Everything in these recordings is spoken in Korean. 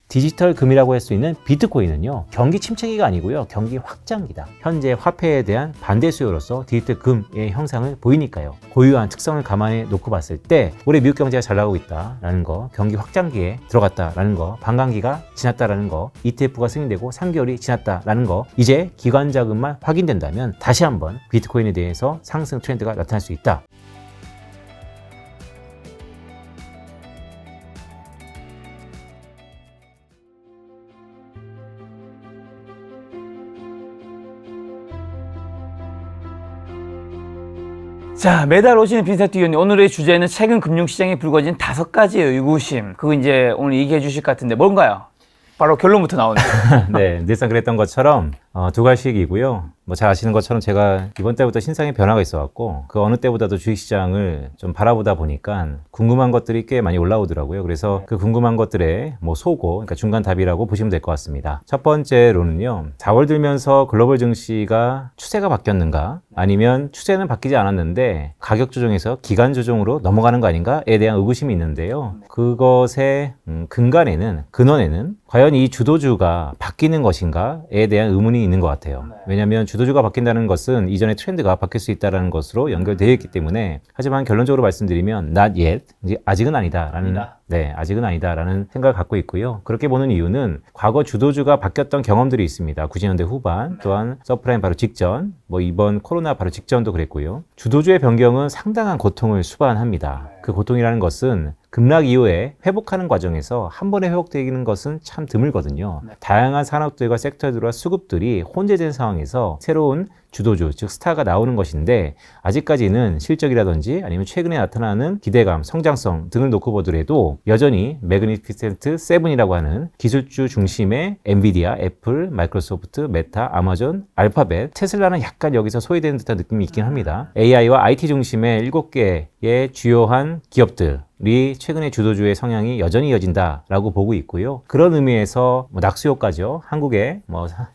디지털 금이라고 할 수 있는 비트코인은요, 경기 침체기가 아니고요, 경기 확장기다. 현재 화폐에 대한 반대 수요로서 디지털 금의 형상을 보이니까요. 고유한 특성을 감안해 놓고 봤을 때 올해 미국 경제가 잘 나가고 있다라는 거, 경기 확장기에 들어갔다라는 거, 반감기가 지났다라는 거, ETF가 승인되고 3개월이 지났다라는 거, 이제 기관 자금만 확인된다면 다시 한번 비트코인에 대해서 상승 트렌드가 나타날 수 있다. 자, 매달 오시는 빈센트 위원님, 오늘의 주제는 최근 금융시장에 불거진 5가지의 의구심. 그거 이제 오늘 얘기해 주실 것 같은데 뭔가요? 바로 결론부터 나오네요. 네, 늘상 그랬던 것처럼 두 가지이고요. 뭐 잘 아시는 것처럼 제가 이번 때부터 신상의 변화가 있어갖고 그 어느 때보다도 주식시장을 좀 바라보다 보니까 궁금한 것들이 꽤 많이 올라오더라고요. 그래서 그 궁금한 것들의 뭐 소고, 그러니까 중간 답이라고 보시면 될 것 같습니다. 첫 번째로는요, 4월 들면서 글로벌 증시가 추세가 바뀌었는가, 아니면 추세는 바뀌지 않았는데 가격 조정에서 기간 조정으로 넘어가는 거 아닌가에 대한 의구심이 있는데요. 그것의 근원에는 과연 이 주도주가 바뀌는 것인가에 대한 의문이 있는 것 같아요. 왜냐하면 주도주가 바뀐다는 것은 이전의 트렌드가 바뀔 수 있다는 것으로 연결되어 있기 때문에, 하지만 결론적으로 말씀드리면 not yet, 아직은 아니다라는 아직은 아니다라는 생각을 갖고 있고요. 그렇게 보는 이유는 과거 주도주가 바뀌었던 경험들이 있습니다. 90년대 후반, 또한 서프라임 바로 직전, 뭐 이번 코로나 바로 직전도 그랬고요. 주도주의 변경은 상당한 고통을 수반합니다. 그 고통이라는 것은 급락 이후에 회복하는 과정에서 한 번에 회복되는 것은 참 드물거든요. 다양한 산업들과 섹터들과 수급들이 혼재된 상황에서 새로운 주도주, 즉 스타가 나오는 것인데, 아직까지는 실적이라든지 아니면 최근에 나타나는 기대감, 성장성 등을 놓고 보더라도 여전히 매그니피센트 7이라고 하는 기술주 중심의 엔비디아, 애플, 마이크로소프트, 메타, 아마존, 알파벳, 테슬라는 약간 여기서 소외되는 듯한 느낌이 있긴 합니다. AI와 IT 중심의 7개의 주요한 기업들이 최근에 주도주의 성향이 여전히 이어진다라고 보고 있고요. 그런 의미에서 낙수효과죠. 한국의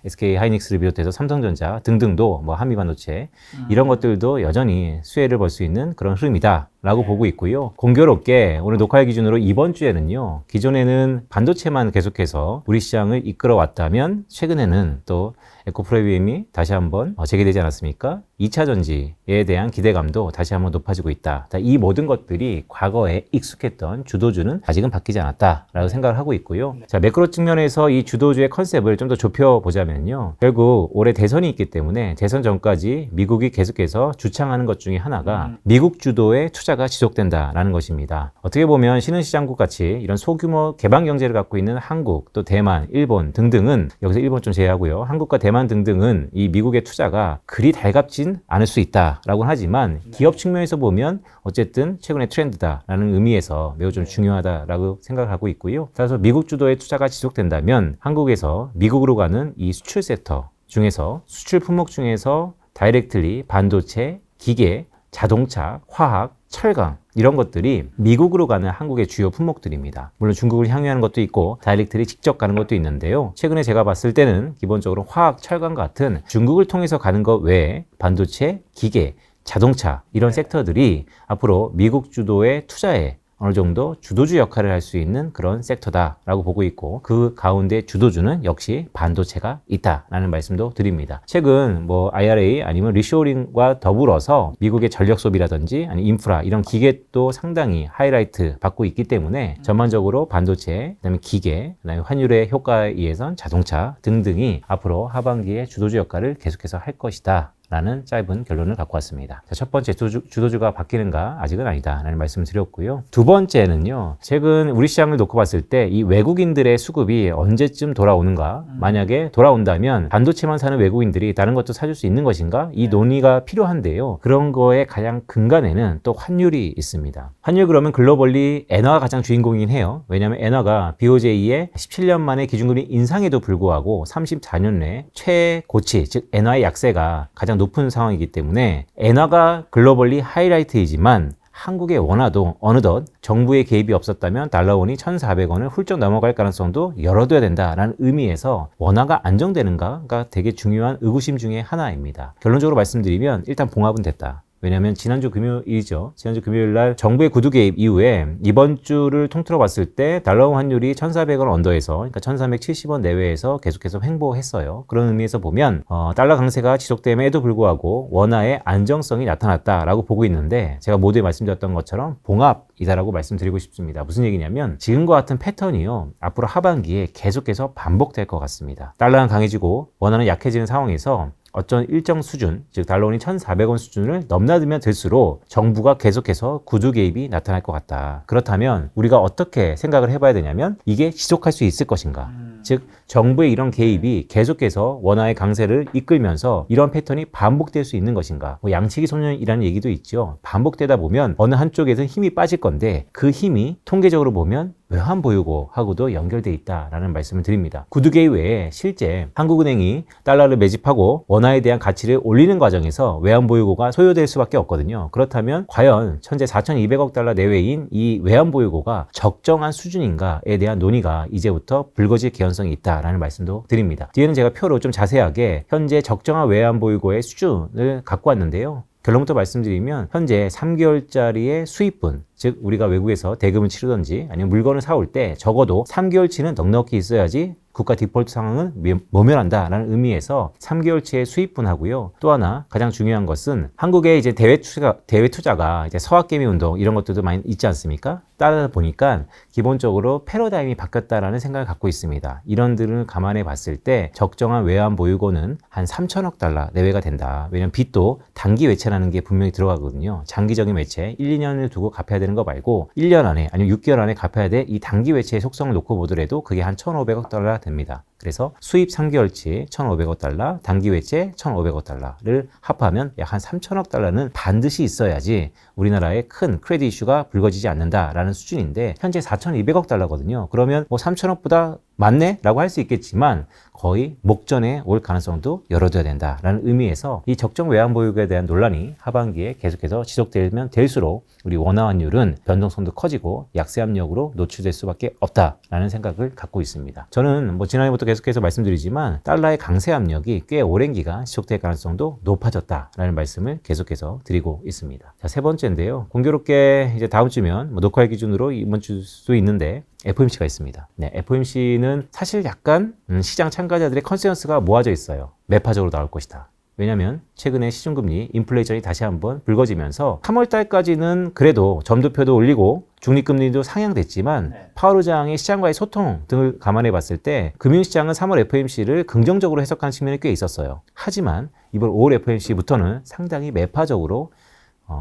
SK 하이닉스를 비롯해서 삼성전자 등등도 한미반도체 이런 것들도 여전히 수혜를 볼 수 있는 그런 흐름이다라고 보고 있고요. 공교롭게 오늘 녹화일 기준으로 이번 주에는요, 기존에는 반도체만 계속해서 우리 시장을 이끌어왔다면 최근에는 또 에코프로비엠이 다시 한번 재개되지 않았습니까? 2차 전지에 대한 기대감도 다시 한번 높아지고 있다. 이 모든 것들이 과거에 익숙했던 주도주는 아직은 바뀌지 않았다라고 생각을 하고 있고요. 자, 매크로 측면에서 이 주도주의 컨셉을 좀 더 좁혀보자면요, 결국 올해 대선이 있기 때문에 대선 전까지 미국이 계속해서 주창하는 것 중에 하나가 미국 주도의 투자가 지속된다라는 것입니다. 어떻게 보면 신흥시장국 같이 이런 소규모 개방 경제를 갖고 있는 한국, 또 대만, 일본 등등은, 여기서 일본 좀 제외하고요, 한국과 대만 등등은 이 미국의 투자가 그리 달갑진 않을 수 있다라고는 하지만 기업 측면에서 보면 어쨌든 최근의 트렌드다라는 의미에서 매우 좀 중요하다라고 생각을 하고 있고요. 따라서 미국 주도의 투자가 지속된다면 한국에서 미국으로 가는 이 수출 섹터 중에서, 수출 품목 중에서 다이렉트리 반도체, 기계, 자동차, 화학, 철강 이런 것들이 미국으로 가는 한국의 주요 품목들입니다. 물론 중국을 향유하는 것도 있고 다이렉트리 직접 가는 것도 있는데요. 최근에 제가 봤을 때는 기본적으로 화학, 철강 같은 중국을 통해서 가는 것 외에 반도체, 기계, 자동차 이런 섹터들이 앞으로 미국 주도의 투자에 어느 정도 주도주 역할을 할 수 있는 그런 섹터다라고 보고 있고, 그 가운데 주도주는 역시 반도체가 있다라는 말씀도 드립니다. 최근 IRA 아니면 리쇼어링과 더불어서 미국의 전력 소비라든지 아니 인프라 이런 기계도 상당히 하이라이트 받고 있기 때문에 전반적으로 반도체, 그다음에 기계, 그다음에 환율의 효과에 의해선 자동차 등등이 앞으로 하반기에 주도주 역할을 계속해서 할 것이다 라는 짧은 결론을 갖고 왔습니다. 자, 첫 번째, 주도주가 바뀌는가? 아직은 아니다 라는 말씀을 드렸고요. 두 번째는요, 최근 우리 시장을 놓고 봤을 때 이 외국인들의 수급이 언제쯤 돌아오는가? 만약에 돌아온다면 반도체만 사는 외국인들이 다른 것도 사줄 수 있는 것인가? 이 논의가 필요한데요. 그런 거에 가장 근간에는 또 환율이 있습니다. 환율 그러면 글로벌리 엔화가 가장 주인공이긴 해요. 왜냐하면 엔화가 BOJ의 17년 만에 기준금리 인상에도 불구하고 34년 내 최고치, 즉 엔화의 약세가 가장 높은 상황이기 때문에 엔화가 글로벌리 하이라이트이지만 한국의 원화도 어느덧 정부의 개입이 없었다면 달러원이 1,400원을 훌쩍 넘어갈 가능성도 열어둬야 된다라는 의미에서 원화가 안정되는가가 되게 중요한 의구심 중에 하나입니다. 결론적으로 말씀드리면 일단 봉합은 됐다. 왜냐하면 지난주 금요일이죠. 지난주 금요일 날 정부의 구두 개입 이후에 이번 주를 통틀어 봤을 때 달러 환율이 1,400원 언더에서, 그러니까 1,370원 내외에서 계속해서 횡보했어요. 그런 의미에서 보면 달러 강세가 지속됨에도 불구하고 원화의 안정성이 나타났다라고 보고 있는데, 제가 모두에 말씀드렸던 것처럼 봉합이다라고 말씀드리고 싶습니다. 무슨 얘기냐면 지금과 같은 패턴이요, 앞으로 하반기에 계속해서 반복될 것 같습니다. 달러는 강해지고 원화는 약해지는 상황에서 어떤 일정 수준, 즉 달러원이 1,400원 수준을 넘나들면 될수록 정부가 계속해서 구두 개입이 나타날 것 같다. 그렇다면 우리가 어떻게 생각을 해봐야 되냐면 이게 지속할 수 있을 것인가. 즉 정부의 이런 개입이 계속해서 원화의 강세를 이끌면서 이런 패턴이 반복될 수 있는 것인가. 뭐 양치기 소년이라는 얘기도 있죠. 반복되다 보면 어느 한쪽에서 힘이 빠질 건데 그 힘이 통계적으로 보면 외환보유고하고도 연결돼 있다라는 말씀을 드립니다. 구두 개입 외에 실제 한국은행이 달러를 매집하고 원화에 대한 가치를 올리는 과정에서 외환보유고가 소요될 수밖에 없거든요. 그렇다면 과연 현재 4,200억 달러 내외인 이 외환보유고가 적정한 수준인가에 대한 논의가 이제부터 불거질 개연성이 있다라는 말씀도 드립니다. 뒤에는 제가 표로 좀 자세하게 현재 적정한 외환보유고의 수준을 갖고 왔는데요. 결론부터 말씀드리면 현재 3개월짜리의 수입분, 즉 우리가 외국에서 대금을 치르든지 아니면 물건을 사올 때 적어도 3개월치는 넉넉히 있어야지 국가 디폴트 상황은 모면한다라는 의미에서 3개월치의 수입분하고요. 또 하나 가장 중요한 것은 한국의 이제 대외 투자가 이제 서학개미 운동 이런 것들도 많이 있지 않습니까? 따라다 보니까 기본적으로 패러다임이 바뀌었다라는 생각을 갖고 있습니다. 이런들을 감안해 봤을 때 적정한 외환 보유고는 한 3천억 달러 내외가 된다. 왜냐하면 빚도 단기 외채라는 게 분명히 들어가거든요. 장기적인 외채 1, 2년을 두고 갚아야 되는 거 말고 1년 안에 아니면 6개월 안에 갚아야 될 이 단기 외채의 속성을 놓고 보더라도 그게 한 1,500억 달러 됩니다. 그래서 수입 3개월치 1,500억 달러, 단기 외채 1,500억 달러를 합하면 약 한 3천억 달러는 반드시 있어야지 우리나라에 큰 크레딧 이슈가 불거지지 않는다라는 수준인데 현재 4,200억 달러거든요. 그러면 뭐 3천억보다 많네? 라고 할 수 있겠지만 거의 목전에 올 가능성도 열어둬야 된다라는 의미에서 이 적정 외환보유고에 대한 논란이 하반기에 계속해서 지속되면 될수록 우리 원화 환율은 변동성도 커지고 약세 압력으로 노출될 수밖에 없다라는 생각을 갖고 있습니다. 저는 뭐 지난해부터 계속해서 말씀드리지만 달러의 강세 압력이 꽤 오랜 기간 지속될 가능성도 높아졌다라는 말씀을 계속해서 드리고 있습니다. 자, 세 번째인데요. 공교롭게 이제 다음 주면 뭐 녹화일 기준으로 이번 주도 있는데 FOMC가 있습니다. 네, FOMC는 사실 약간 시장 참가자들의 컨센서스가 모아져 있어요. 매파적으로 나올 것이다. 왜냐하면 최근에 시중금리, 인플레이션이 다시 한번 불거지면서 3월 달까지는 그래도 점도표도 올리고 중립금리도 상향됐지만 파월 의장의 시장과의 소통 등을 감안해 봤을 때 금융시장은 3월 FOMC를 긍정적으로 해석하는 측면이 꽤 있었어요. 하지만 이번 5월 FOMC부터는 상당히 매파적으로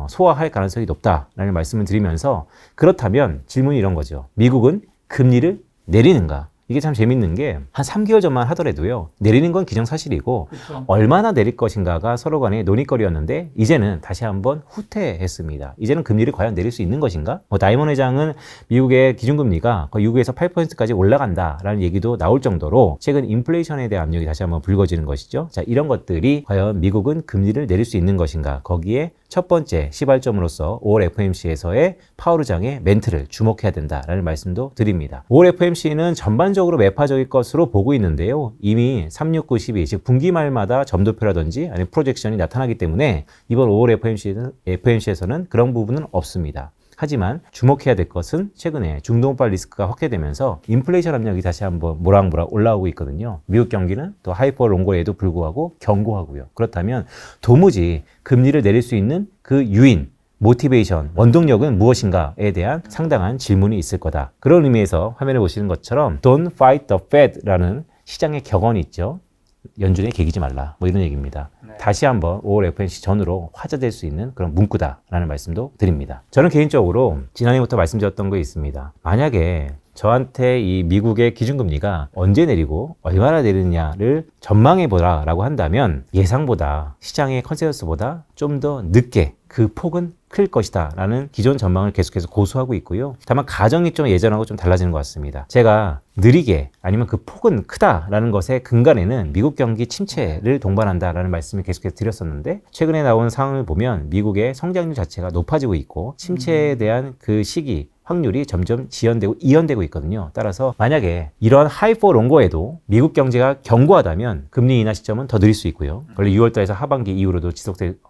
소화할 가능성이 높다라는 말씀을 드리면서 그렇다면 질문이 이런 거죠. 미국은 금리를 내리는가? 이게 참 재밌는 게 한 3개월 전만 하더라도요. 내리는 건 기정사실이고 그렇죠. 얼마나 내릴 것인가가 서로 간의 논의거리였는데 이제는 다시 한번 후퇴했습니다. 이제는 금리를 과연 내릴 수 있는 것인가? 다이먼 회장은 미국의 기준금리가 거의 6에서 8%까지 올라간다라는 얘기도 나올 정도로 최근 인플레이션에 대한 압력이 다시 한번 불거지는 것이죠. 자, 이런 것들이 과연 미국은 금리를 내릴 수 있는 것인가? 거기에 첫 번째 시발점으로서 5월 FOMC에서의 파월 의장의 멘트를 주목해야 된다라는 말씀도 드립니다. 5월 FOMC는 전반적으로 매파적일 것으로 보고 있는데요. 이미 369, 12, 즉 분기 말마다 점도표라든지 아니면 프로젝션이 나타나기 때문에 이번 5월 FOMC에서는 그런 부분은 없습니다. 하지만 주목해야 될 것은 최근에 중동발 리스크가 확대되면서 인플레이션 압력이 다시 한번 모락모락 올라오고 있거든요. 미국 경기는 또 하이퍼 롱고에도 불구하고 견고하고요. 그렇다면 도무지 금리를 내릴 수 있는 그 유인, 모티베이션, 원동력은 무엇인가에 대한 상당한 질문이 있을 거다. 그런 의미에서 화면에 보시는 것처럼 Don't fight the Fed라는 시장의 격언이 있죠. 연준에 개기지 말라. 뭐 이런 얘기입니다. 네. 다시 한번 5월 FOMC 전후로 화제될 수 있는 그런 문구다라는 말씀도 드립니다. 저는 개인적으로 지난해부터 말씀드렸던 거 있습니다. 만약에 저한테 이 미국의 기준금리가 언제 내리고 얼마나 내리느냐를 전망해보라 라고 한다면 예상보다 시장의 컨센서스보다 좀 더 늦게 그 폭은 클 것이다 라는 기존 전망을 계속해서 고수하고 있고요. 다만 가정이 좀 예전하고 좀 달라지는 것 같습니다. 제가 느리게 아니면 그 폭은 크다라는 것의 근간에는 미국 경기 침체를 동반한다라는 말씀을 계속해서 드렸었는데 최근에 나온 상황을 보면 미국의 성장률 자체가 높아지고 있고 침체에 대한 그 시기 확률이 점점 지연되고 이연되고 있거든요. 따라서 만약에 이런 하이포 롱고에도 미국 경제가 견고하다면 금리 인하 시점은 더 느릴 수 있고요. 원래 6월 달에서 하반기 이후로도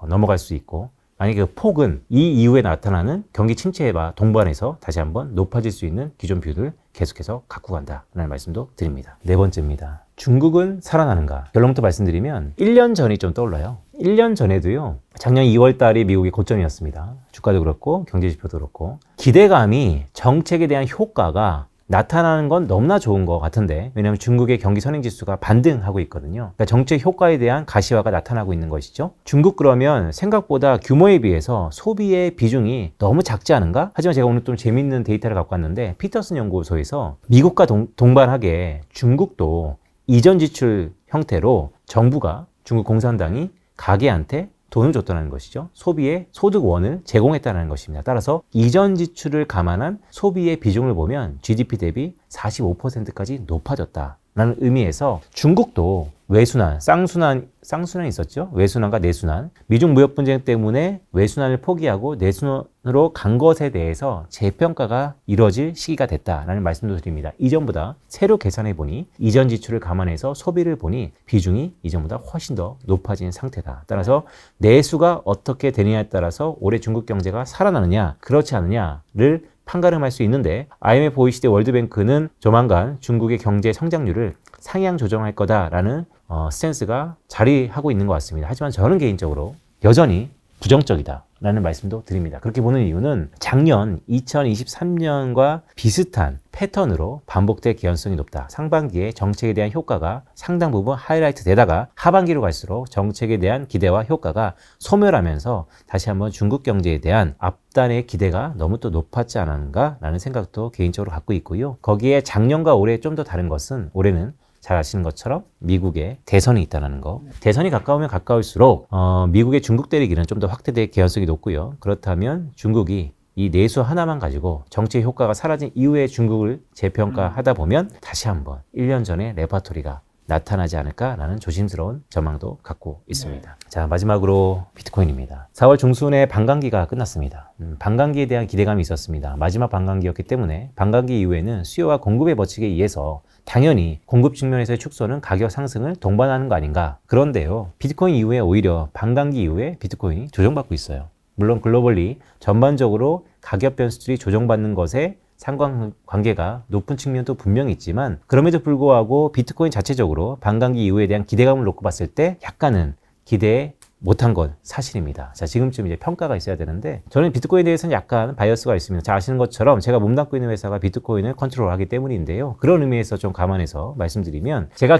넘어갈 수 있고 만약에 그 폭은 이 이후에 나타나는 경기 침체와 동반해서 다시 한번 높아질 수 있는 기존 뷰를 계속해서 갖고 간다라는 말씀도 드립니다. 네 번째입니다. 중국은 살아나는가? 결론부터 말씀드리면 1년 전이 좀 떠올라요. 1년 전에도요. 작년 2월 달이 미국의 고점이었습니다. 주가도 그렇고 경제지표도 그렇고 기대감이 정책에 대한 효과가 나타나는 건 너무나 좋은 것 같은데 왜냐하면 중국의 경기 선행지수가 반등하고 있거든요. 그러니까 정책 효과에 대한 가시화가 나타나고 있는 것이죠. 중국 그러면 생각보다 규모에 비해서 소비의 비중이 너무 작지 않은가? 하지만 제가 오늘 좀 재밌는 데이터를 갖고 왔는데 피터슨 연구소에서 미국과 동반하게 중국도 이전 지출 형태로 정부가 중국 공산당이 가계한테 돈을 줬다는 것이죠. 소비의 소득원을 제공했다는 것입니다. 따라서 이전 지출을 감안한 소비의 비중을 보면 GDP 대비 45%까지 높아졌다라는 의미에서 중국도 외순환, 쌍순환이 있었죠. 외순환과 내순환. 미중 무역 분쟁 때문에 외순환을 포기하고 내순환으로 간 것에 대해서 재평가가 이뤄질 시기가 됐다라는 말씀도 드립니다. 이전보다 새로 계산해 보니 이전 지출을 감안해서 소비를 보니 비중이 이전보다 훨씬 더 높아진 상태다. 따라서 내수가 어떻게 되느냐에 따라서 올해 중국 경제가 살아나느냐 그렇지 않느냐를 판가름할 수 있는데 IMF, OECD, 월드뱅크는 조만간 중국의 경제 성장률을 상향 조정할 거다라는 스탠스가 자리하고 있는 것 같습니다. 하지만 저는 개인적으로 여전히 부정적이다라는 말씀도 드립니다. 그렇게 보는 이유는 작년 2023년과 비슷한 패턴으로 반복될 개연성이 높다. 상반기에 정책에 대한 효과가 상당 부분 하이라이트 되다가 하반기로 갈수록 정책에 대한 기대와 효과가 소멸하면서 다시 한번 중국 경제에 대한 앞단의 기대가 너무 또 높았지 않았는가라는 생각도 개인적으로 갖고 있고요. 거기에 작년과 올해 좀 더 다른 것은 올해는 잘 아시는 것처럼 미국에 대선이 있다는 거. 대선이 가까우면 가까울수록 미국의 중국 때리기는 좀 더 확대될 개연성이 높고요. 그렇다면 중국이 이 내수 하나만 가지고 정치 효과가 사라진 이후에 중국을 재평가하다 보면 다시 한번 1년 전의 레파토리가 나타나지 않을까라는 조심스러운 전망도 갖고 있습니다. 자, 마지막으로 비트코인입니다. 4월 중순에 반감기가 끝났습니다. 반감기에 대한 기대감이 있었습니다. 마지막 반감기였기 때문에 반감기 이후에는 수요와 공급의 법칙에 의해서 당연히 공급 측면에서의 축소는 가격 상승을 동반하는 거 아닌가. 그런데요, 비트코인 이후에 오히려 반감기 이후에 비트코인이 조정받고 있어요. 물론 글로벌리 전반적으로 가격 변수들이 조정받는 것에 상관관계가 높은 측면도 분명히 있지만 그럼에도 불구하고 비트코인 자체적으로 반감기 이후에 대한 기대감을 놓고 봤을 때 약간은 기대에 못한 건 사실입니다. 자, 지금쯤 이제 평가가 있어야 되는데 저는 비트코인에 대해서는 약간 바이어스가 있습니다. 잘 아시는 것처럼 제가 몸담고 있는 회사가 비트코인을 컨트롤하기 때문인데요. 그런 의미에서 좀 감안해서 말씀드리면 제가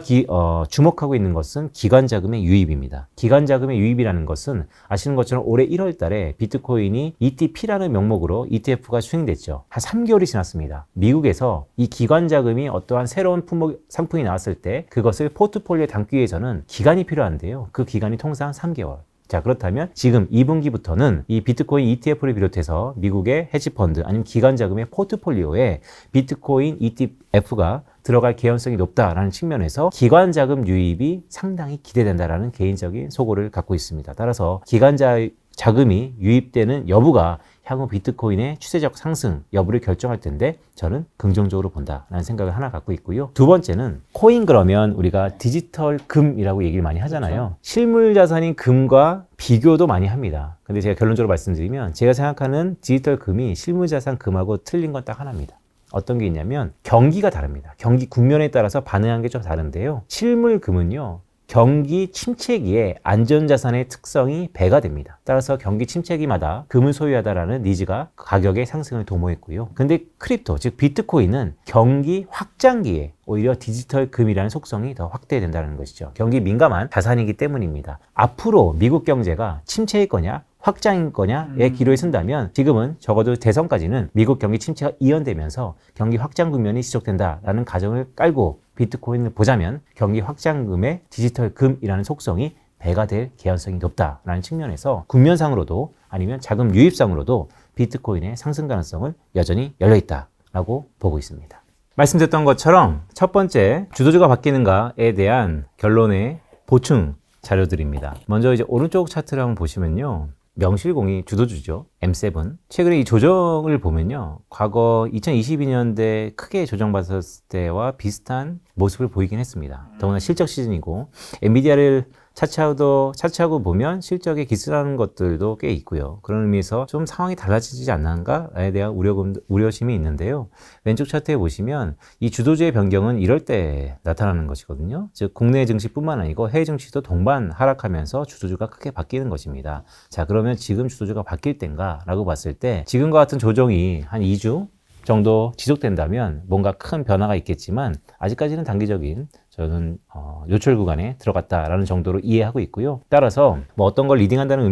주목하고 있는 것은 기관 자금의 유입입니다. 기관 자금의 유입이라는 것은 아시는 것처럼 올해 1월 달에 비트코인이 ETP라는 명목으로 ETF가 수행됐죠. 한 3개월이 지났습니다. 미국에서 이 기관 자금이 어떠한 새로운 상품이 나왔을 때 그것을 포트폴리오에 담기 위해서는 기간이 필요한데요. 그 기간이 통상 3개월. 자, 그렇다면 지금 2분기부터는 이 비트코인 ETF를 비롯해서 미국의 헤지펀드 아니면 기관 자금의 포트폴리오에 비트코인 ETF가 들어갈 개연성이 높다라는 측면에서 기관 자금 유입이 상당히 기대된다라는 개인적인 소고를 갖고 있습니다. 따라서 기관 자금이 유입되는 여부가 향후 비트코인의 추세적 상승 여부를 결정할 텐데 저는 긍정적으로 본다라는 생각을 하나 갖고 있고요. 두 번째는 코인 그러면 우리가 디지털 금이라고 얘기를 많이 하잖아요. 그렇죠. 실물 자산인 금과 비교도 많이 합니다. 근데 제가 결론적으로 말씀드리면 제가 생각하는 디지털 금이 실물 자산 금하고 틀린 건 딱 하나입니다. 어떤 게 있냐면 경기가 다릅니다. 경기 국면에 따라서 반응하는 게 좀 다른데요. 실물 금은요. 경기 침체기에 안전자산의 특성이 배가 됩니다. 따라서 경기 침체기마다 금을 소유하다라는 니즈가 가격의 상승을 도모했고요. 근데 크립토, 즉 비트코인은 경기 확장기에 오히려 디지털 금이라는 속성이 더 확대된다는 것이죠. 경기 민감한 자산이기 때문입니다. 앞으로 미국 경제가 침체일 거냐 확장인 거냐의 기로에 쓴다면 지금은 적어도 대선까지는 미국 경기 침체가 이연되면서 경기 확장 국면이 지속된다라는 가정을 깔고 비트코인을 보자면 경기 확장금의 디지털 금이라는 속성이 배가 될 개연성이 높다라는 측면에서 국면상으로도 아니면 자금 유입상으로도 비트코인의 상승 가능성은 여전히 열려있다라고 보고 있습니다. 말씀드렸던 것처럼 첫 번째 주도주가 바뀌는가에 대한 결론의 보충 자료들입니다. 먼저 이제 오른쪽 차트를 한번 보시면요. 명실공히 주도주죠. M7. 최근에 이 조정을 보면요. 과거 2022년대 크게 조정받았을 때와 비슷한 모습을 보이긴 했습니다. 더구나 실적 시즌이고 엔비디아를 차치하고 보면 실적에 기스라는 것들도 꽤 있고요. 그런 의미에서 좀 상황이 달라지지 않는가에 대한 우려심이 있는데요. 왼쪽 차트에 보시면 이 주도주의 변경은 이럴 때 나타나는 것이거든요. 즉 국내 증시뿐만 아니고 해외 증시도 동반 하락하면서 주도주가 크게 바뀌는 것입니다. 자, 그러면 지금 주도주가 바뀔 때인가라고 봤을 때 지금과 같은 조정이 한 2주 정도 지속된다면 뭔가 큰 변화가 있겠지만 아직까지는 단기적인 저는 요철 구간에 들어갔다라는 정도로 이해하고 있고요. 따라서 뭐 어떤 걸 리딩한다는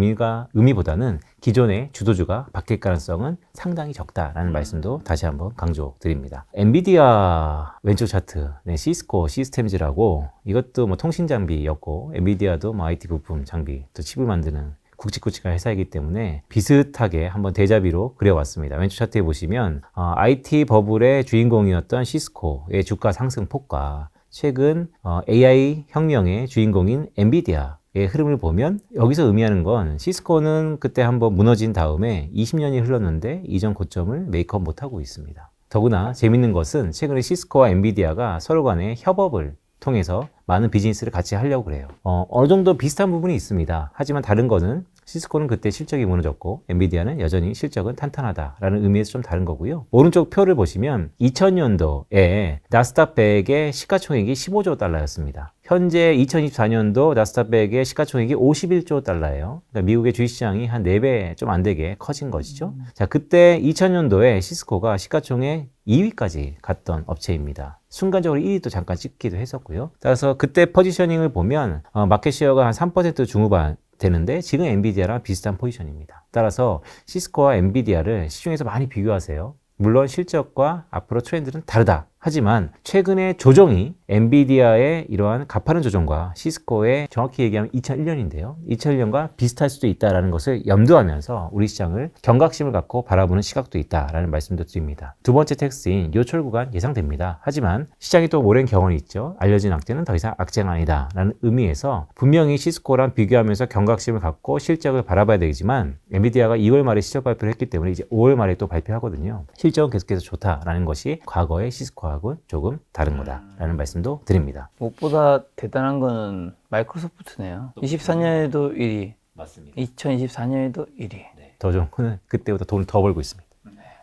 의미보다는 기존의 주도주가 바뀔 가능성은 상당히 적다라는 말씀도 다시 한번 강조드립니다. 엔비디아 왼쪽 차트, 네, 시스코 시스템즈라고 이것도 뭐 통신 장비였고 엔비디아도 뭐 IT 부품 장비 또 칩을 만드는 굵직굵직한 회사이기 때문에 비슷하게 한번 대자비로 그려왔습니다. 왼쪽 차트에 보시면 IT 버블의 주인공이었던 시스코의 주가 상승폭과 최근 AI 혁명의 주인공인 엔비디아의 흐름을 보면 여기서 의미하는 건 시스코는 그때 한번 무너진 다음에 20년이 흘렀는데 이전 고점을 메이크업 못하고 있습니다. 더구나 재밌는 것은 최근에 시스코와 엔비디아가 서로 간의 협업을 통해서 많은 비즈니스를 같이 하려고 그래요. 어느 정도 비슷한 부분이 있습니다. 하지만 다른 거는 시스코는 그때 실적이 무너졌고 엔비디아는 여전히 실적은 탄탄하다라는 의미에서 좀 다른 거고요. 오른쪽 표를 보시면 2000년도에 나스닥 100의 시가총액이 15조 달러였습니다. 현재 2024년도 나스닥 100의 시가총액이 51조 달러예요. 그러니까 미국의 주식시장이 한 4배 좀 안 되게 커진 것이죠. 자, 그때 2000년도에 시스코가 시가총액 2위까지 갔던 업체입니다. 순간적으로 1위도 잠깐 찍기도 했었고요. 따라서 그때 포지셔닝을 보면 마켓시어가 한 3% 중후반 되는데 지금 엔비디아랑 비슷한 포지션입니다. 따라서 시스코와 엔비디아를 시중에서 많이 비교하세요. 물론 실적과 앞으로 트렌드는 다르다. 하지만 최근의 조정이 엔비디아의 이러한 가파른 조정과 시스코의 정확히 얘기하면 2001년인데요. 2001년과 비슷할 수도 있다는 것을 염두하면서 우리 시장을 경각심을 갖고 바라보는 시각도 있다라는 말씀도 드립니다. 두 번째 텍스트인 요철 구간 예상됩니다. 하지만 시장이 또 오랜 경험이 있죠. 알려진 악재는 더 이상 악재가 아니다 라는 의미에서 분명히 시스코랑 비교하면서 경각심을 갖고 실적을 바라봐야 되지만 엔비디아가 2월 말에 실적 발표를 했기 때문에 이제 5월 말에 또 발표하거든요. 실적은 계속해서 좋다라는 것이 과거의 시스코하고 조금 다른 거다라는 말씀도 드립니다. 무엇보다 대단한 거는 마이크로소프트네요. 24년에도 1위, 맞습니다. 2024년에도 1위. 네. 더 좀 그때보다 돈을 더 벌고 있습니다.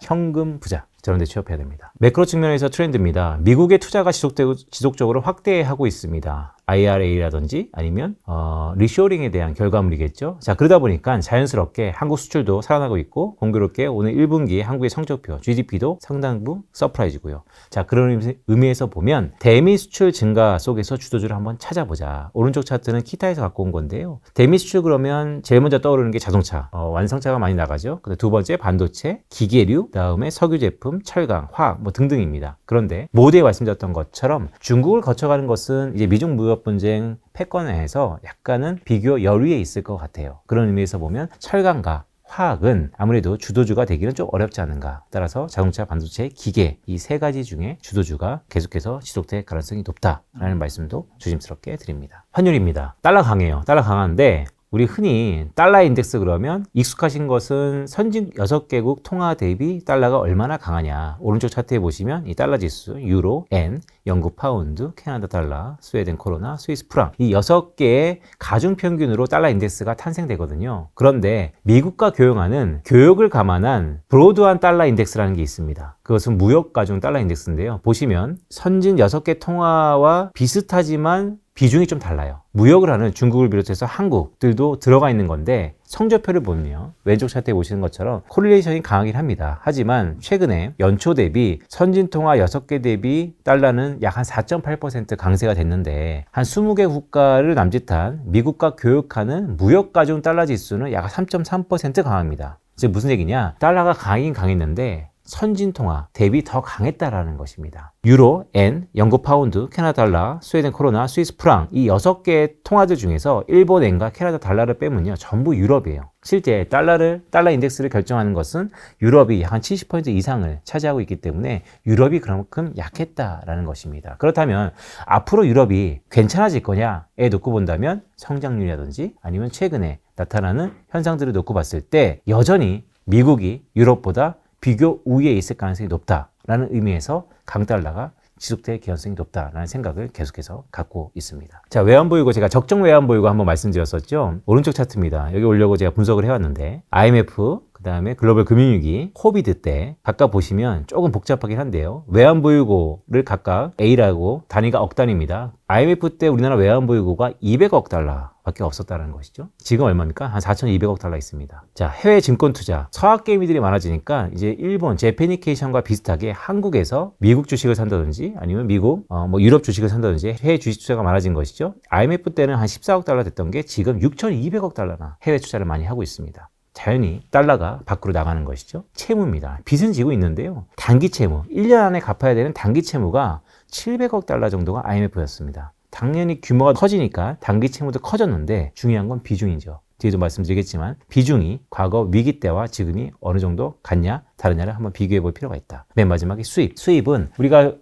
현금 부자. 저런 데 취업해야 됩니다. 매크로 측면에서 트렌드입니다. 미국의 투자가 지속적으로 확대하고 있습니다. IRA라든지 아니면 리쇼링에 대한 결과물이겠죠. 자, 그러다 보니까 자연스럽게 한국 수출도 살아나고 있고 공교롭게 오늘 1분기 한국의 성적표 GDP도 상당부 서프라이즈고요. 자, 그런 의미에서 보면 대미 수출 증가 속에서 주도주를 한번 찾아보자. 오른쪽 차트는 키타에서 갖고 온 건데요. 대미 수출 그러면 제일 먼저 떠오르는 게 자동차, 완성차가 많이 나가죠. 근데 두 번째 반도체, 기계류, 그다음에 석유 제품, 철강, 화학 뭐 등등입니다. 그런데 모두에 말씀드렸던 것처럼 중국을 거쳐가는 것은 이제 미중 무역 분쟁 패권에서 약간은 비교 열위에 있을 것 같아요. 그런 의미에서 보면 철강과 화학은 아무래도 주도주가 되기는 좀 어렵지 않은가. 따라서 자동차, 반도체, 기계 이 세 가지 중에 주도주가 계속해서 지속될 가능성이 높다라는 말씀도 조심스럽게 드립니다. 환율입니다. 달러 강해요. 달러 강한데 우리 흔히 달러 인덱스 그러면 익숙하신 것은 선진 6개국 통화 대비 달러가 얼마나 강하냐. 오른쪽 차트에 보시면 이 달러 지수, 유로, 엔, 영국 파운드, 캐나다 달러, 스웨덴 코로나, 스위스 프랑 이 6개의 가중 평균으로 달러 인덱스가 탄생되거든요. 그런데 미국과 교역하는 교역을 감안한 브로드한 달러 인덱스라는 게 있습니다. 그것은 무역 가중 달러 인덱스인데요. 보시면 선진 6개 통화와 비슷하지만 비중이 좀 달라요. 무역을 하는 중국을 비롯해서 한국들도 들어가 있는 건데 성적표를 보면요. 왼쪽 차트에 보시는 것처럼 코릴레이션이 강하긴 합니다. 하지만 최근에 연초 대비 선진통화 6개 대비 달러는 약 한 4.8% 강세가 됐는데 한 20개 국가를 남짓한 미국과 교역하는 무역가중 달러 지수는 약 3.3% 강합니다. 즉 무슨 얘기냐? 달러가 강하긴 강했는데 선진통화 대비 더 강했다라는 것입니다. 유로, 엔, 영국 파운드, 캐나다 달러, 스웨덴 코로나, 스위스 프랑 이 6개의 통화들 중에서 일본 엔과 캐나다 달러를 빼면요. 전부 유럽이에요. 실제 달러 인덱스를 결정하는 것은 유럽이 약 한 70% 이상을 차지하고 있기 때문에 유럽이 그만큼 약했다라는 것입니다. 그렇다면 앞으로 유럽이 괜찮아질 거냐에 놓고 본다면 성장률이라든지 아니면 최근에 나타나는 현상들을 놓고 봤을 때 여전히 미국이 유럽보다 비교 우위에 있을 가능성이 높다라는 의미에서 강달러가 지속될 개연성이 높다라는 생각을 계속해서 갖고 있습니다. 자, 외환보유고 제가 적정 외환보유고 한번 말씀드렸었죠. 오른쪽 차트입니다. 여기 오려고 제가 분석을 해왔는데 IMF 그 다음에 글로벌 금융위기, 코비드 때 각각 보시면 조금 복잡하긴 한데요. 외환보유고를 각각 A라고 단위가 억 단위입니다. IMF 때 우리나라 외환보유고가 200억 달러밖에 없었다는 것이죠. 지금 얼마입니까? 한 4,200억 달러 있습니다. 자, 해외 증권 투자, 서학 개미들이 많아지니까 이제 일본 제페니케이션과 비슷하게 한국에서 미국 주식을 산다든지 아니면 미국, 유럽 주식을 산다든지 해외 주식 투자가 많아진 것이죠. IMF 때는 한 14억 달러 됐던 게 지금 6,200억 달러나 해외 투자를 많이 하고 있습니다. 자연히 달러가 밖으로 나가는 것이죠. 채무입니다. 빚은 지고 있는데요. 단기 채무, 1년 안에 갚아야 되는 단기 채무가 700억 달러 정도가 IMF였습니다. 당연히 규모가 커지니까 단기 채무도 커졌는데 중요한 건 비중이죠. 뒤에도 말씀드리겠지만 비중이 과거 위기 때와 지금이 어느 정도 같냐 다르냐를 한번 비교해 볼 필요가 있다. 맨 마지막에 수입은 우리가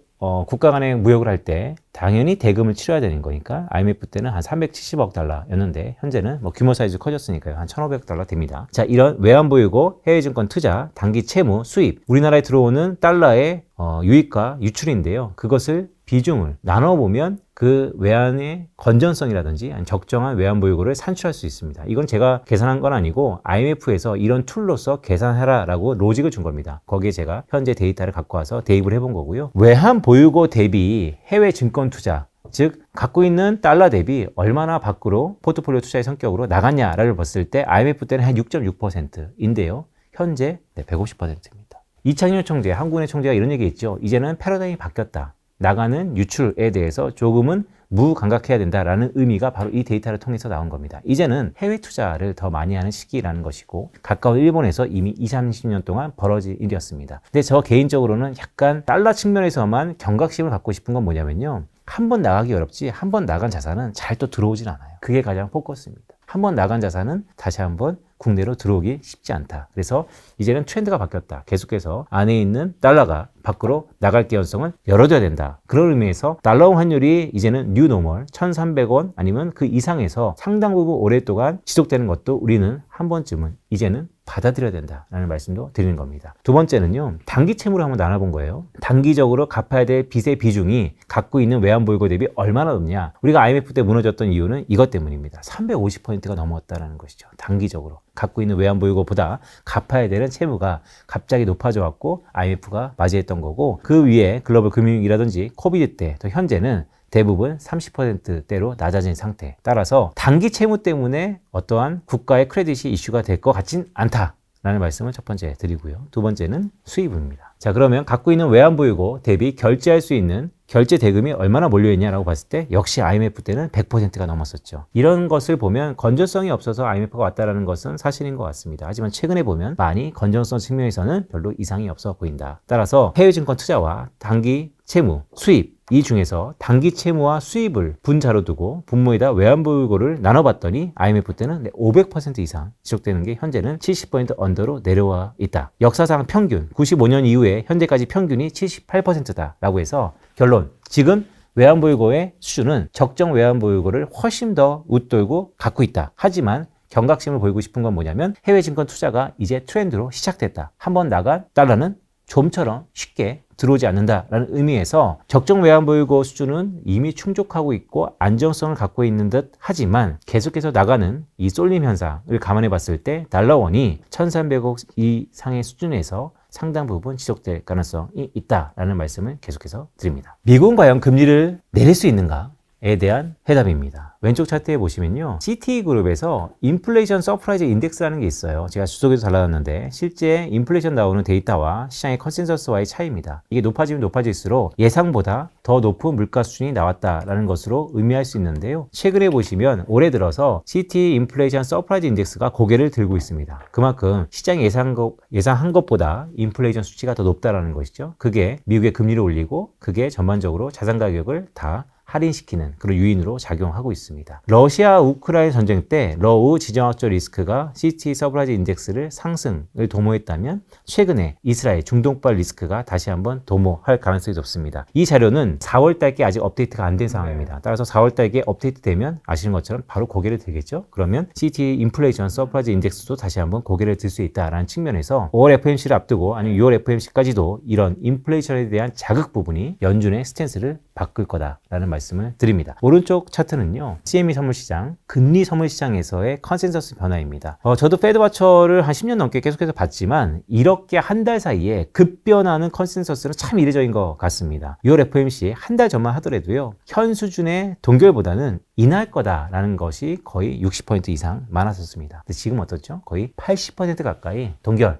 국가 간의 무역을 할 때 당연히 대금을 치러야 되는 거니까 IMF 때는 한 370억 달러였는데 현재는 규모 사이즈 커졌으니까요. 한 1,500억 달러 됩니다. 자, 이런 외환보유고, 해외증권 투자, 단기 채무, 수입, 우리나라에 들어오는 달러의 유입과 유출인데요. 그것을 비중을 나눠보면 그 외환의 건전성이라든지 적정한 외환보유고를 산출할 수 있습니다. 이건 제가 계산한 건 아니고 IMF에서 이런 툴로서 계산해라라고 로직을 준 겁니다. 거기에 제가 현재 데이터를 갖고 와서 대입을 해본 거고요. 외환보유고 대비 해외 증권 투자, 즉 갖고 있는 달러 대비 얼마나 밖으로 포트폴리오 투자의 성격으로 나갔냐를 봤을 때 IMF 때는 한 6.6%인데요. 현재 150%입니다. 이창현 총재, 한국은행 총재가 이런 얘기 했죠. 이제는 패러다임이 바뀌었다. 나가는 유출에 대해서 조금은 무감각해야 된다라는 의미가 바로 이 데이터를 통해서 나온 겁니다. 이제는 해외 투자를 더 많이 하는 시기라는 것이고 가까운 일본에서 이미 20, 30년 동안 벌어진 일이었습니다. 근데 저 개인적으로는 약간 달러 측면에서만 경각심을 갖고 싶은 건 뭐냐면요. 한 번 나가기 어렵지 한 번 나간 자산은 잘 또 들어오진 않아요. 그게 가장 포커스입니다. 한 번 나간 자산은 다시 한번 국내로 들어오기 쉽지 않다. 그래서 이제는 트렌드가 바뀌었다. 계속해서 안에 있는 달러가 밖으로 나갈 개연성을 열어줘야 된다. 그런 의미에서 달러 환율이 이제는 뉴 노멀 1,300원 아니면 그 이상에서 상당 부분 오랫동안 지속되는 것도 우리는 한 번쯤은 이제는 받아들여야 된다라는 말씀도 드리는 겁니다. 두 번째는요. 단기 채무를 한번 나눠본 거예요. 단기적으로 갚아야 될 빚의 비중이 갖고 있는 외환보유고 대비 얼마나 높냐. 우리가 IMF 때 무너졌던 이유는 이것 때문입니다. 350%가 넘었다는 것이죠. 단기적으로. 갖고 있는 외환보유고보다 갚아야 되는 채무가 갑자기 높아져 왔고 IMF가 맞이했던 거고 그 위에 글로벌 금융위기라든지 코비드 때 또 현재는 대부분 30%대로 낮아진 상태. 따라서 단기 채무 때문에 어떠한 국가의 크레딧이 이슈가 될 것 같진 않다라는 말씀을 첫 번째 드리고요. 두 번째는 수입입니다. 자, 그러면 갖고 있는 외환보유고 대비 결제할 수 있는 결제 대금이 얼마나 몰려있냐라고 봤을 때 역시 IMF 때는 100%가 넘었었죠. 이런 것을 보면 건전성이 없어서 IMF가 왔다는 것은 사실인 것 같습니다. 하지만 최근에 보면 많이 건전성 측면에서는 별로 이상이 없어 보인다. 따라서 해외증권 투자와 단기 채무, 수입 이 중에서 단기 채무와 수입을 분자로 두고 분모에다 외환보유고를 나눠봤더니 IMF 때는 500% 이상 지속되는 게 현재는 70% 언더로 내려와 있다. 역사상 평균 95년 이후에 현재까지 평균이 78%다라고 해서 결론, 지금 외환보유고의 수준은 적정 외환보유고를 훨씬 더 웃돌고 갖고 있다. 하지만 경각심을 보이고 싶은 건 뭐냐면 해외 증권 투자가 이제 트렌드로 시작됐다. 한번 나간 달러는 좀처럼 쉽게 들어오지 않는다라는 의미에서 적정 외환보유고 수준은 이미 충족하고 있고 안정성을 갖고 있는 듯 하지만 계속해서 나가는 이 쏠림 현상을 감안해 봤을 때 달러원이 1,300억 이상의 수준에서 상당 부분 지속될 가능성이 있다라는 말씀을 계속해서 드립니다. 미국은 과연 금리를 내릴 수 있는가에 대한 해답입니다. 왼쪽 차트에 보시면요. CT그룹에서 인플레이션 서프라이즈 인덱스라는 게 있어요. 제가 주석에도 달아놨는데 실제 인플레이션 나오는 데이터와 시장의 컨센서스와의 차이입니다. 이게 높아지면 높아질수록 예상보다 더 높은 물가 수준이 나왔다라는 것으로 의미할 수 있는데요. 최근에 보시면 올해 들어서 CT 인플레이션 서프라이즈 인덱스가 고개를 들고 있습니다. 그만큼 시장이 예상한 것보다 인플레이션 수치가 더 높다라는 것이죠. 그게 미국의 금리를 올리고 그게 전반적으로 자산 가격을 다 할인시키는 그런 요인으로 작용하고 있습니다. 러시아 우크라이나 전쟁 때 러우 지정학적 리스크가 시티 서프라이즈 인덱스를 상승을 도모했다면 최근에 이스라엘 중동발 리스크가 다시 한번 도모할 가능성이 높습니다. 이 자료는 4월 달께 아직 업데이트가 안 된 상황입니다. 따라서 4월 달께 업데이트 되면 아시는 것처럼 바로 고개를 들겠죠. 그러면 시티 인플레이션 서프라이즈 인덱스도 다시 한번 고개를 들 수 있다라는 측면에서 5월 FOMC를 앞두고 아니면 6월 FOMC까지도 이런 인플레이션에 대한 자극 부분이 연준의 스탠스를 바꿀 거다라는 말씀을 드립니다. 오른쪽 차트는요, CME 선물시장, 금리 선물시장에서의 컨센서스 변화입니다. 저도 페드와처를 한 10년 넘게 계속해서 봤지만 이렇게 한 달 사이에 급변하는 컨센서스는 참 이례적인 것 같습니다. 6월 FOMC 한 달 전만 하더라도요, 현 수준의 동결보다는 인하할 거다라는 것이 거의 60% 이상 많았었습니다. 근데 지금 어떻죠? 거의 80% 가까이 동결.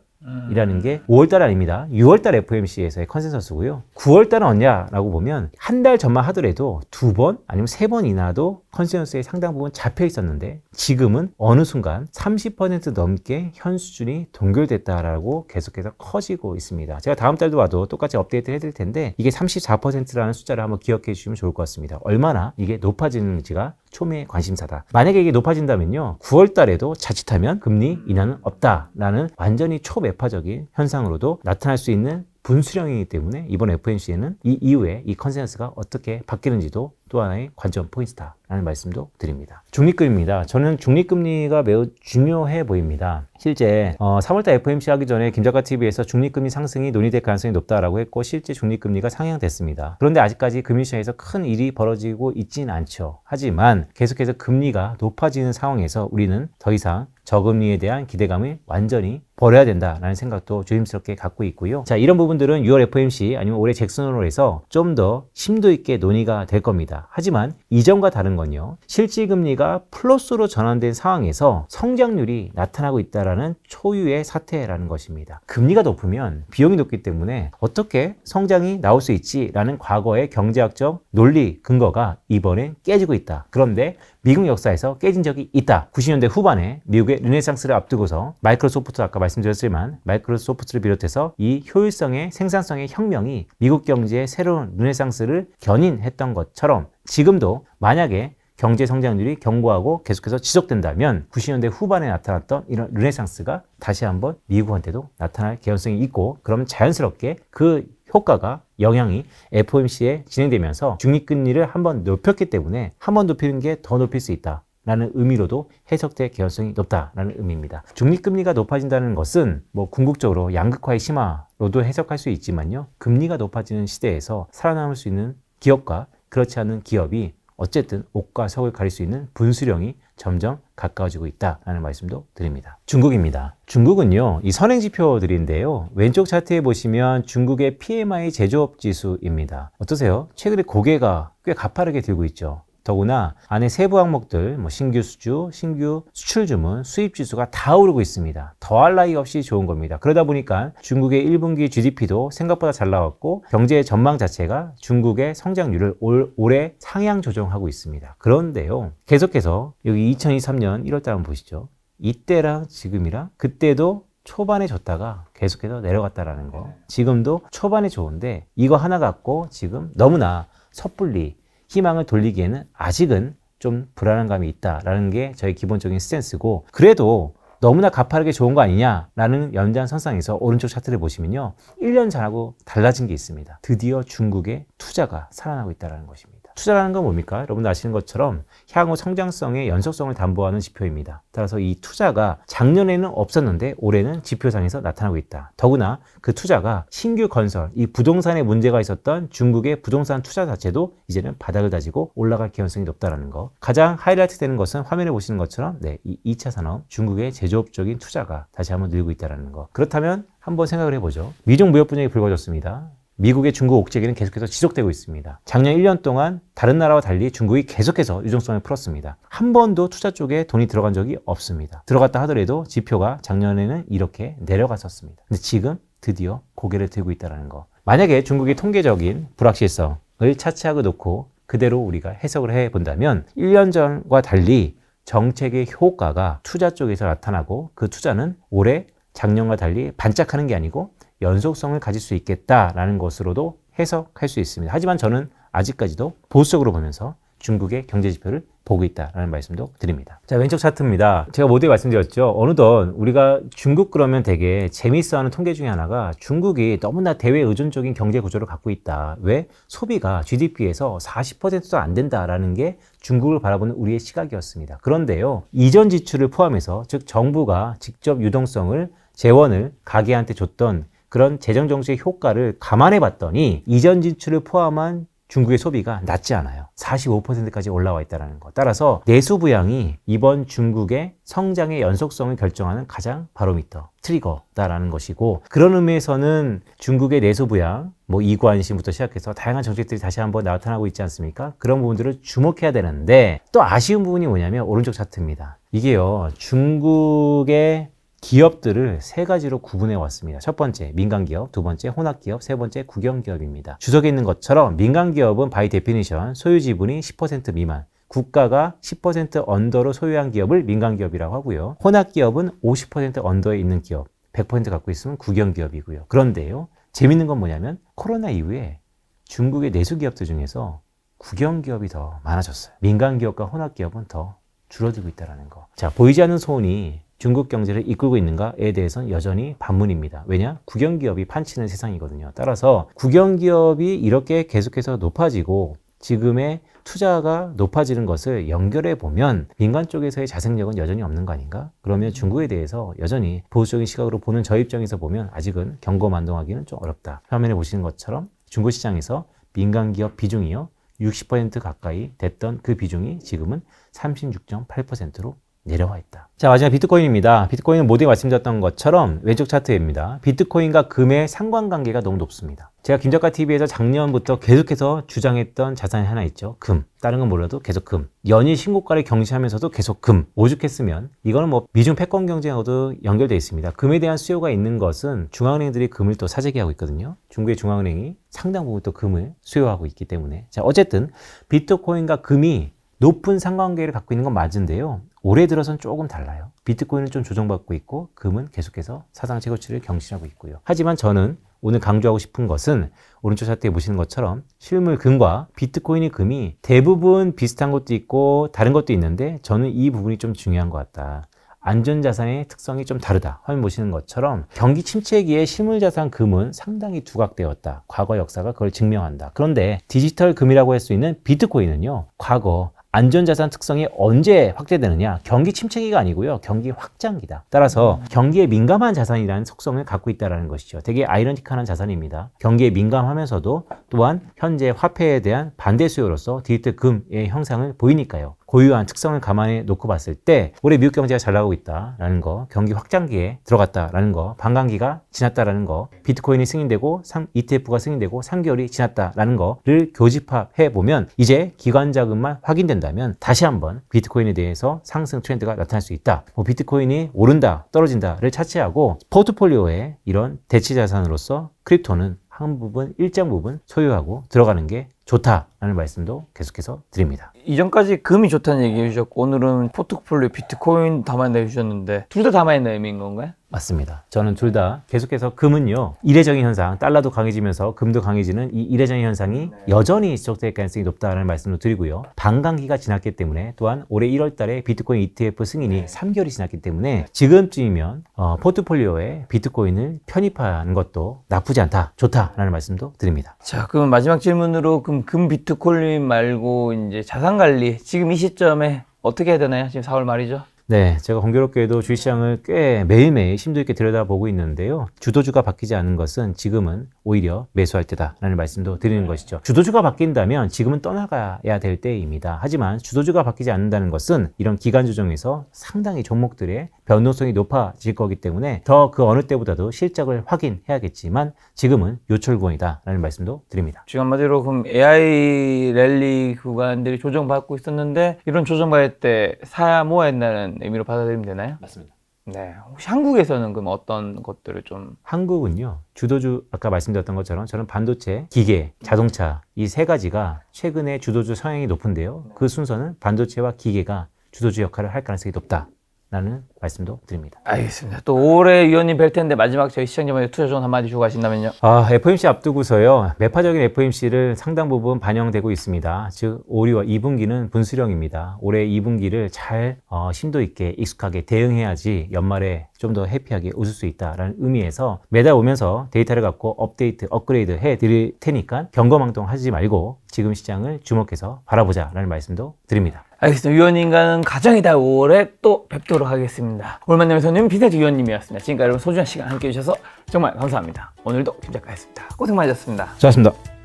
이라는 게 5월달 아닙니다. 6월달 FOMC에서의 컨센서스고요. 9월달은 언냐라고 보면 한 달 전만 하더라도 2번 아니면 3번 이나도 컨센서스의 상당 부분 잡혀 있었는데 지금은 어느 순간 30% 넘게 현 수준이 동결됐다라고 계속해서 커지고 있습니다. 제가 다음 달도 와도 똑같이 업데이트를 해드릴 텐데 이게 34%라는 숫자를 한번 기억해 주시면 좋을 것 같습니다. 얼마나 이게 높아지는지가 초미의 관심사다. 만약에 이게 높아진다면요, 9월 달에도 자칫하면 금리 인하는 없다라는 완전히 초매파적인 현상으로도 나타날 수 있는 분수령이기 때문에 이번 FOMC에는 이 이후에 이 컨센서스가 어떻게 바뀌는지도 또 하나의 관전 포인트다라는 말씀도 드립니다. 중립금리입니다. 저는 중립금리가 매우 중요해 보입니다. 실제 3월달 FOMC 하기 전에 김작가TV에서 중립금리 상승이 논의될 가능성이 높다라고 했고 실제 중립금리가 상향됐습니다. 그런데 아직까지 금융시장에서 큰 일이 벌어지고 있지는 않죠. 하지만 계속해서 금리가 높아지는 상황에서 우리는 더 이상 저금리에 대한 기대감을 완전히 버려야 된다라는 생각도 조심스럽게 갖고 있고요. 자, 이런 부분들은 6월 FOMC 아니면 올해 잭슨홀에서 좀 더 심도 있게 논의가 될 겁니다. 하지만 이전과 다른 건요, 실질금리가 플러스로 전환된 상황에서 성장률이 나타나고 있다라는 초유의 사태라는 것입니다. 금리가 높으면 비용이 높기 때문에 어떻게 성장이 나올 수 있지라는 과거의 경제학적 논리 근거가 이번엔 깨지고 있다. 그런데 미국 역사에서 깨진 적이 있다. 90년대 후반에 미국의 르네상스를 앞두고서 마이크로소프트, 아까 말씀드렸지만 마이크로소프트를 비롯해서 이 효율성의 생산성의 혁명이 미국 경제의 새로운 르네상스를 견인했던 것처럼 지금도 만약에 경제 성장률이 견고하고 계속해서 지속된다면 90년대 후반에 나타났던 이런 르네상스가 다시 한번 미국한테도 나타날 개연성이 있고, 그러면 자연스럽게 그 효과가 영향이 FOMC에 진행되면서 중립금리를 한번 높였기 때문에 한 번 높이는 게 더 높일 수 있다 라는 의미로도 해석될 개연성이 높다라는 의미입니다. 중립금리가 높아진다는 것은 뭐 궁극적으로 양극화의 심화로도 해석할 수 있지만요, 금리가 높아지는 시대에서 살아남을 수 있는 기업과 그렇지 않은 기업이 어쨌든 옥과 석을 가릴 수 있는 분수령이 점점 가까워지고 있다라는 말씀도 드립니다. 중국입니다. 중국은요, 이 선행지표들인데요, 왼쪽 차트에 보시면 중국의 PMI 제조업 지수입니다. 어떠세요? 최근에 고개가 꽤 가파르게 들고 있죠. 더구나 안에 세부 항목들, 신규 수주, 신규 수출 주문, 수입 지수가 다 오르고 있습니다. 더할 나위 없이 좋은 겁니다. 그러다 보니까 중국의 1분기 GDP도 생각보다 잘 나왔고 경제 전망 자체가 중국의 성장률을 올해 상향 조정하고 있습니다. 그런데요, 계속해서 여기 2023년 1월달 한번 보시죠. 이때랑 지금이랑 그때도 초반에 줬다가 계속해서 내려갔다라는 거. 지금도 초반에 좋은데 이거 하나 갖고 지금 너무나 섣불리 희망을 돌리기에는 아직은 좀 불안한 감이 있다라는 게 저희 기본적인 스탠스고, 그래도 너무나 가파르게 좋은 거 아니냐라는 연장선상에서 오른쪽 차트를 보시면요, 1년 전하고 달라진 게 있습니다. 드디어 중국의 투자가 살아나고 있다는 것입니다. 투자라는 건 뭡니까? 여러분들 아시는 것처럼 향후 성장성의 연속성을 담보하는 지표입니다. 따라서 이 투자가 작년에는 없었는데 올해는 지표상에서 나타나고 있다. 더구나 그 투자가 신규 건설, 이 부동산에 문제가 있었던 중국의 부동산 투자 자체도 이제는 바닥을 다지고 올라갈 개연성이 높다는 거. 가장 하이라이트 되는 것은 화면에 보시는 것처럼 이 2차 산업, 중국의 제조업적인 투자가 다시 한번 늘고 있다는 거. 그렇다면 한번 생각을 해보죠. 미중 무역 분쟁이 불거졌습니다. 미국의 중국 옥죄기는 계속해서 지속되고 있습니다. 작년 1년 동안 다른 나라와 달리 중국이 계속해서 유동성을 풀었습니다. 한 번도 투자 쪽에 돈이 들어간 적이 없습니다. 들어갔다 하더라도 지표가 작년에는 이렇게 내려갔었습니다. 근데 지금 드디어 고개를 들고 있다는 거. 만약에 중국의 통계적인 불확실성을 차치하고 놓고 그대로 우리가 해석을 해본다면 1년 전과 달리 정책의 효과가 투자 쪽에서 나타나고 그 투자는 올해 작년과 달리 반짝하는 게 아니고 연속성을 가질 수 있겠다라는 것으로도 해석할 수 있습니다. 하지만 저는 아직까지도 보수적으로 보면서 중국의 경제 지표를 보고 있다라는 말씀도 드립니다. 자, 왼쪽 차트입니다. 제가 모두에 말씀드렸죠. 어느덧 우리가 중국 그러면 되게 재미있어하는 통계 중에 하나가 중국이 너무나 대외 의존적인 경제 구조를 갖고 있다. 왜? 소비가 GDP에서 40%도 안 된다라는 게 중국을 바라보는 우리의 시각이었습니다. 그런데요, 이전 지출을 포함해서 즉 정부가 직접 유동성을 재원을 가계한테 줬던 그런 재정 정책의 효과를 감안해 봤더니 이전 지출을 포함한 중국의 소비가 낮지 않아요. 45%까지 올라와 있다는 것. 따라서 내수 부양이 이번 중국의 성장의 연속성을 결정하는 가장 바로미터, 트리거다라는 것이고, 그런 의미에서는 중국의 내수 부양, 이관심부터 시작해서 다양한 정책들이 다시 한번 나타나고 있지 않습니까? 그런 부분들을 주목해야 되는데, 또 아쉬운 부분이 뭐냐면 오른쪽 차트입니다. 이게요, 중국의 기업들을 세 가지로 구분해 왔습니다. 첫 번째, 민간기업, 두 번째, 혼합기업, 세 번째, 국영기업입니다. 주석에 있는 것처럼 민간기업은 바이 데피니션 소유 지분이 10% 미만, 국가가 10% 언더로 소유한 기업을 민간기업이라고 하고요. 혼합기업은 50% 언더에 있는 기업, 100% 갖고 있으면 국영기업이고요. 그런데요, 재밌는 건 뭐냐면 코로나 이후에 중국의 내수기업들 중에서 국영기업이 더 많아졌어요. 민간기업과 혼합기업은 더 줄어들고 있다는 거. 자, 보이지 않는 소원이 중국 경제를 이끌고 있는가에 대해서는 여전히 반문입니다. 왜냐? 국영기업이 판치는 세상이거든요. 따라서 국영기업이 이렇게 계속해서 높아지고 지금의 투자가 높아지는 것을 연결해 보면 민간 쪽에서의 자생력은 여전히 없는 거 아닌가? 그러면 중국에 대해서 여전히 보수적인 시각으로 보는 저 입장에서 보면 아직은 경거만동하기는 좀 어렵다. 화면에 보시는 것처럼 중국 시장에서 민간기업 비중이요, 60% 가까이 됐던 그 비중이 지금은 36.8%로 내려와 있다. 자, 마지막 비트코인입니다. 비트코인은 모두에 말씀드렸던 것처럼 왼쪽 차트입니다. 비트코인과 금의 상관관계가 너무 높습니다. 제가 김작가TV에서 작년부터 계속해서 주장했던 자산이 하나 있죠. 금. 다른 건 몰라도 계속 금. 연일 신고가를 경시하면서도 계속 금. 오죽했으면 이거는 미중 패권 경쟁하고도 연결되어 있습니다. 금에 대한 수요가 있는 것은 중앙은행들이 금을 또 사재기하고 있거든요. 중국의 중앙은행이 상당 부분 또 금을 수요하고 있기 때문에. 자, 어쨌든 비트코인과 금이 높은 상관관계를 갖고 있는 건 맞은데요. 올해 들어서는 조금 달라요. 비트코인은 좀 조정받고 있고 금은 계속해서 사상 최고치를 경신하고 있고요. 하지만 저는 오늘 강조하고 싶은 것은 오른쪽 차트에 보시는 것처럼 실물 금과 비트코인의 금이 대부분 비슷한 것도 있고 다른 것도 있는데 저는 이 부분이 좀 중요한 것 같다. 안전자산의 특성이 좀 다르다. 화면 보시는 것처럼 경기 침체기에 실물자산 금은 상당히 두각되었다. 과거 역사가 그걸 증명한다. 그런데 디지털 금이라고 할 수 있는 비트코인은요, 과거 안전자산 특성이 언제 확대되느냐? 경기 침체기가 아니고요. 경기 확장기다. 따라서 경기에 민감한 자산이라는 속성을 갖고 있다는 것이죠. 되게 아이러니컬한 자산입니다. 경기에 민감하면서도 또한 현재 화폐에 대한 반대 수요로서 디지털 금의 형상을 보이니까요. 고유한 특성을 감안해 놓고 봤을 때 올해 미국 경제가 잘 나가고 있다라는 거, 경기 확장기에 들어갔다라는 거, 반감기가 지났다라는 거, 비트코인이 승인되고 ETF가 승인되고 3개월이 지났다라는 거를 교집합해 보면 이제 기관 자금만 확인된다면 다시 한번 비트코인에 대해서 상승 트렌드가 나타날 수 있다. 비트코인이 오른다, 떨어진다를 차치하고 포트폴리오에 이런 대체 자산으로서 크립토는 한 부분, 일정 부분 소유하고 들어가는 게 좋다라는 말씀도 계속해서 드립니다. 이전까지 금이 좋다는 얘기 해주셨고 오늘은 포트폴리오 비트코인 담아내 주셨는데 둘 다 담아내는 의미인 건가요? 맞습니다. 저는 둘 다 계속해서 금은요, 이례적인 현상, 달러도 강해지면서 금도 강해지는 이 이례적인 현상이 여전히 지속될 가능성이 높다는 말씀을 드리고요. 반감기가 지났기 때문에 또한 올해 1월 달에 비트코인 ETF 승인이 3개월이 지났기 때문에 지금쯤이면 포트폴리오에 비트코인을 편입하는 것도 나쁘지 않다, 좋다라는 말씀도 드립니다. 자, 그럼 마지막 질문으로 금 비트코인 말고 이제 자산 관리 지금 이 시점에 어떻게 해야 되나요? 지금 4월 말이죠. 네, 제가 공교롭게도 주식시장을 꽤 매일매일 심도 있게 들여다보고 있는데요. 주도주가 바뀌지 않는 것은 지금은 오히려 매수할 때다라는 말씀도 드리는 것이죠. 주도주가 바뀐다면 지금은 떠나가야 될 때입니다. 하지만 주도주가 바뀌지 않는다는 것은 이런 기간 조정에서 상당히 종목들의 변동성이 높아질 거기 때문에 더 그 어느 때보다도 실적을 확인해야겠지만 지금은 요철구간이다라는 말씀도 드립니다. 지금 한마디로 그럼 AI 랠리 구간들이 조정받고 있었는데 이런 조정받을 때 사야 모아야 한다는 의미로 받아들이면 되나요? 맞습니다. 네. 혹시 한국에서는 그럼 어떤 것들을 좀 한국은요, 주도주 아까 말씀드렸던 것처럼 저는 반도체, 기계, 자동차 이 세 가지가 최근에 주도주 성향이 높은데요. 그 순서는 반도체와 기계가 주도주 역할을 할 가능성이 높다. 라는 말씀도 드립니다. 알겠습니다. 또 올해 위원님 뵐 텐데 마지막 저희 시청자분들 투자 조언 한마디 주고 가신다면요. FOMC 앞두고서요. 매파적인 FOMC를 상당 부분 반영되고 있습니다. 즉 올해와 2분기는 분수령입니다. 올해 2분기를 잘 심도 있게 익숙하게 대응해야지 연말에 좀 더 해피하게 웃을 수 있다라는 의미에서 매달 오면서 데이터를 갖고 업데이트, 업그레이드 해드릴 테니까 경거망동하지 말고 지금 시장을 주목해서 바라보자라는 말씀도 드립니다. 알겠습니다. 위원님과는 가정이다 5월에 또 뵙도록 하겠습니다. 오늘 만나면 손님 빈세트 위원님이었습니다. 지금까지 여러분 소중한 시간 함께 해주셔서 정말 감사합니다. 오늘도 김 작가였습니다. 고생 많으셨습니다. 수고하셨습니다.